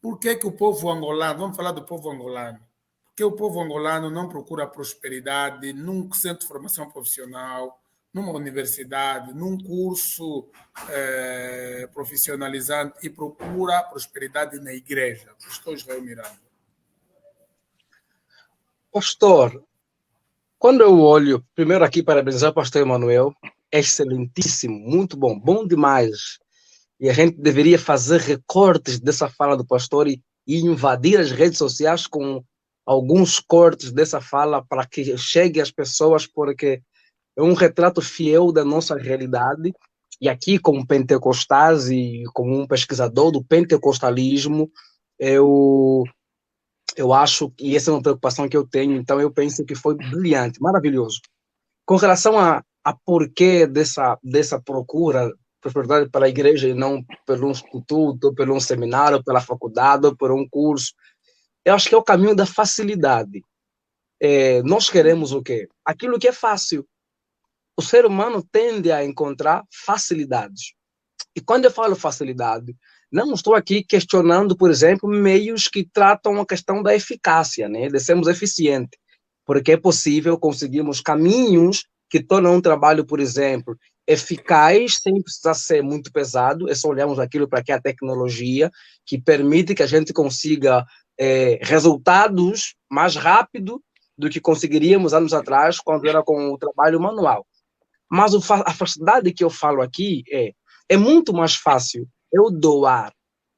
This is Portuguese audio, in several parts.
Por que que o povo angolano, vamos falar do povo angolano, por que o povo angolano não procura prosperidade num centro de formação profissional, numa universidade, num curso profissionalizante e procura prosperidade na igreja? Pastor Israel Miranda. Pastor, quando eu olho, primeiro aqui parabenizar o pastor Emanuel, excelentíssimo, muito bom, bom demais. E a gente deveria fazer recortes dessa fala do pastor e invadir as redes sociais com alguns cortes dessa fala para que chegue às pessoas, porque é um retrato fiel da nossa realidade. E aqui, como pentecostais e como um pesquisador do pentecostalismo, eu acho, e essa é uma preocupação que eu tenho, então eu penso que foi brilhante, maravilhoso. Com relação a porquê dessa procura prosperidade para a igreja e não pelo instituto, pelo um seminário, pela faculdade, ou por um curso, eu acho que é o caminho da facilidade. Nós queremos o quê? Aquilo que é fácil. O ser humano tende a encontrar facilidades. E quando eu falo facilidade, não estou aqui questionando, por exemplo, meios que tratam a questão da eficácia, né? De sermos eficientes, porque é possível conseguirmos caminhos que tornam um trabalho, por exemplo, eficaz, sem precisar ser muito pesado. É só olharmos aquilo para que é a tecnologia, que permite que a gente consiga resultados mais rápido do que conseguiríamos anos atrás, quando era com o trabalho manual. Mas a facilidade que eu falo aqui é muito mais fácil eu doar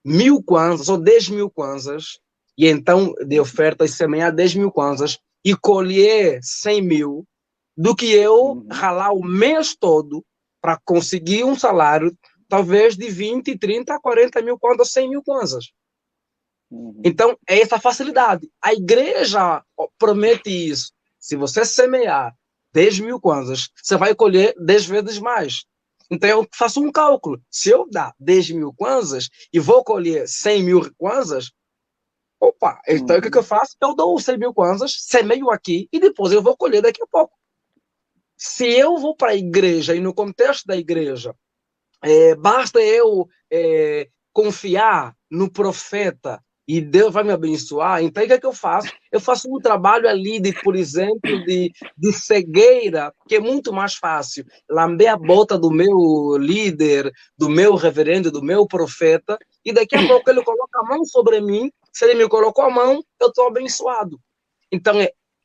1.000 kwanzas ou 10.000 kwanzas, e então de oferta semear 10.000 kwanzas e colher 100.000, do que eu ralar o mês todo para conseguir um salário, talvez de 20, 30, 40 mil kwanzas, 100.000 kwanzas. Então, é essa facilidade. A igreja promete isso. Se você semear 10.000 kwanzas, você vai colher 10 vezes mais. Então, eu faço um cálculo. Se eu dar 10.000 kwanzas e vou colher 100.000 kwanzas, opa, então o que eu faço? Eu dou 100.000 kwanzas, semeio aqui e depois eu vou colher daqui a pouco. Se eu vou para a igreja e no contexto da igreja, basta eu confiar no profeta e Deus vai me abençoar, então o que é que eu faço? Eu faço um trabalho ali, por exemplo, de cegueira, que é muito mais fácil. Lamber a bota do meu líder, do meu reverendo, do meu profeta, e daqui a pouco ele coloca a mão sobre mim, se ele me colocou a mão, eu estou abençoado. Então,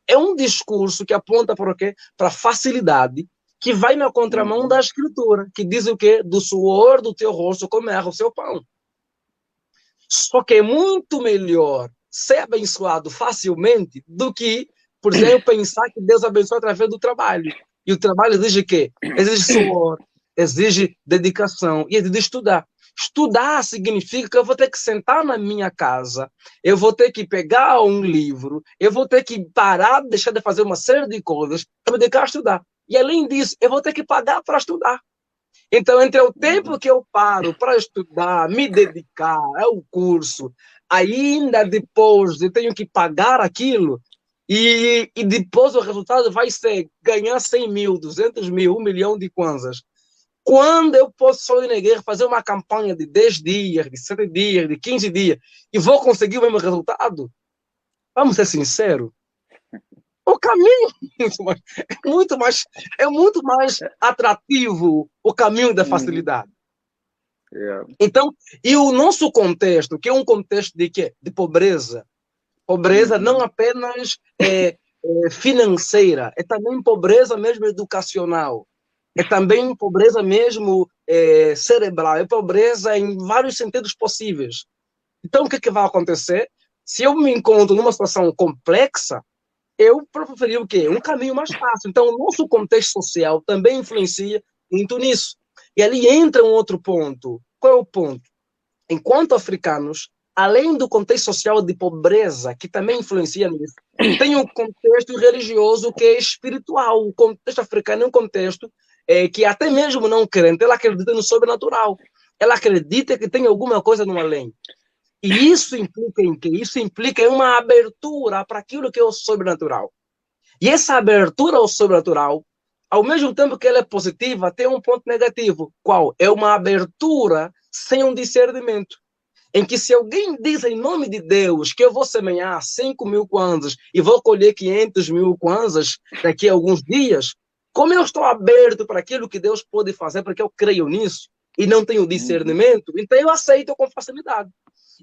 é um discurso que aponta para o quê? Para facilidade, que vai na contramão da escritura, que diz o quê? Do suor do teu rosto comerá o seu pão. Só que é muito melhor ser abençoado facilmente do que, por exemplo, pensar que Deus abençoa através do trabalho. E o trabalho exige o quê? Exige suor, exige dedicação e exige estudar. Estudar significa que eu vou ter que sentar na minha casa, eu vou ter que pegar um livro, eu vou ter que parar, deixar de fazer uma série de coisas para me dedicar a estudar. E, além disso, eu vou ter que pagar para estudar. Então, entre o tempo que eu paro para estudar, me dedicar ao curso, ainda depois eu tenho que pagar aquilo, e depois o resultado vai ser ganhar 100.000, 200.000, 1 milhão de kwanzas. Quando eu posso só ir na igreja fazer uma campanha de 10 dias, de 7 dias, de 15 dias, e vou conseguir o mesmo resultado? Vamos ser sinceros. O caminho é muito mais atrativo, o caminho da facilidade. Então, e o nosso contexto, que é um contexto de quê? De pobreza. Pobreza não apenas financeira, é também pobreza mesmo educacional. É também pobreza mesmo cerebral, é pobreza em vários sentidos possíveis. Então, o que vai acontecer? Se eu me encontro numa situação complexa, eu preferi o quê? Um caminho mais fácil. Então, o nosso contexto social também influencia muito nisso. E ali entra um outro ponto. Qual é o ponto? Enquanto africanos, além do contexto social de pobreza, que também influencia nisso, tem um contexto religioso que é espiritual. O contexto africano é um contexto que até mesmo não crente, ela acredita no sobrenatural. Ela acredita que tem alguma coisa no além. E isso implica em quê? Isso implica em uma abertura para aquilo que é o sobrenatural. E essa abertura ao sobrenatural, ao mesmo tempo que ela é positiva, tem um ponto negativo. Qual? É uma abertura sem um discernimento. em que se alguém diz em nome de Deus que eu vou semear 5.000 kwanzas e vou colher 500.000 kwanzas daqui a alguns dias, como eu estou aberto para aquilo que Deus pode fazer, porque eu creio nisso e não tenho discernimento, então eu aceito com facilidade.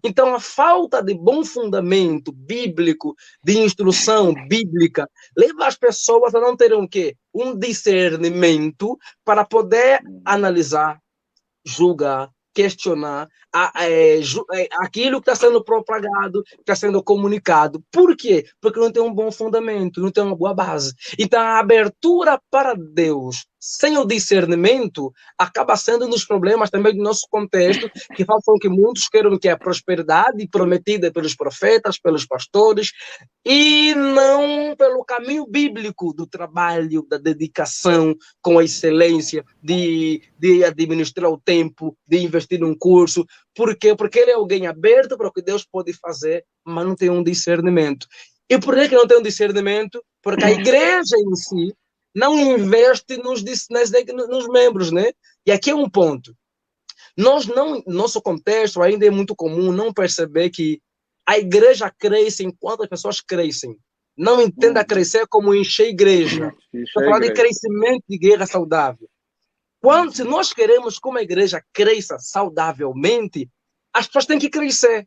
Então, a falta de bom fundamento bíblico, de instrução bíblica, leva as pessoas a não terem o quê? Um discernimento para poder analisar, julgar, questionar aquilo que está sendo propagado, que está sendo comunicado. Por quê? Porque não tem um bom fundamento, não tem uma boa base. Então, a abertura para Deus sem o discernimento acaba sendo um dos problemas também do nosso contexto, que faz com que muitos queiram que a prosperidade prometida pelos profetas, pelos pastores, e não pelo caminho bíblico do trabalho, da dedicação com a excelência, de administrar o tempo, de investir num curso. Por quê? Porque ele é alguém aberto para o que Deus pode fazer, mas não tem um discernimento. E por que não tem um discernimento? Porque a igreja em si não investe nos membros, né? E aqui é um ponto. Nosso contexto ainda é muito comum não perceber que a igreja cresce enquanto as pessoas crescem. Não entenda crescer como encher a igreja. Estou falando de crescimento de guerra saudável. Se nós queremos que uma igreja cresça saudavelmente, as pessoas têm que crescer.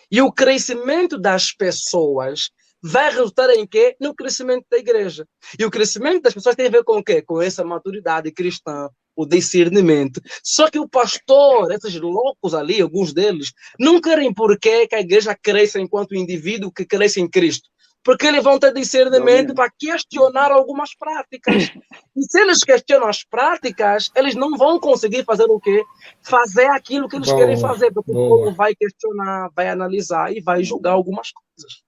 E o crescimento das pessoas vai resultar em quê? No crescimento da igreja. E o crescimento das pessoas tem a ver com o quê? Com essa maturidade cristã, o discernimento. Só que o pastor, esses loucos ali, alguns deles, não querem por que a igreja cresça enquanto indivíduo que cresce em Cristo. Porque eles vão ter discernimento para questionar algumas práticas. E se eles questionam as práticas, eles não vão conseguir fazer o quê? Fazer aquilo que eles querem fazer. Porque o povo vai questionar, vai analisar e vai julgar algumas coisas.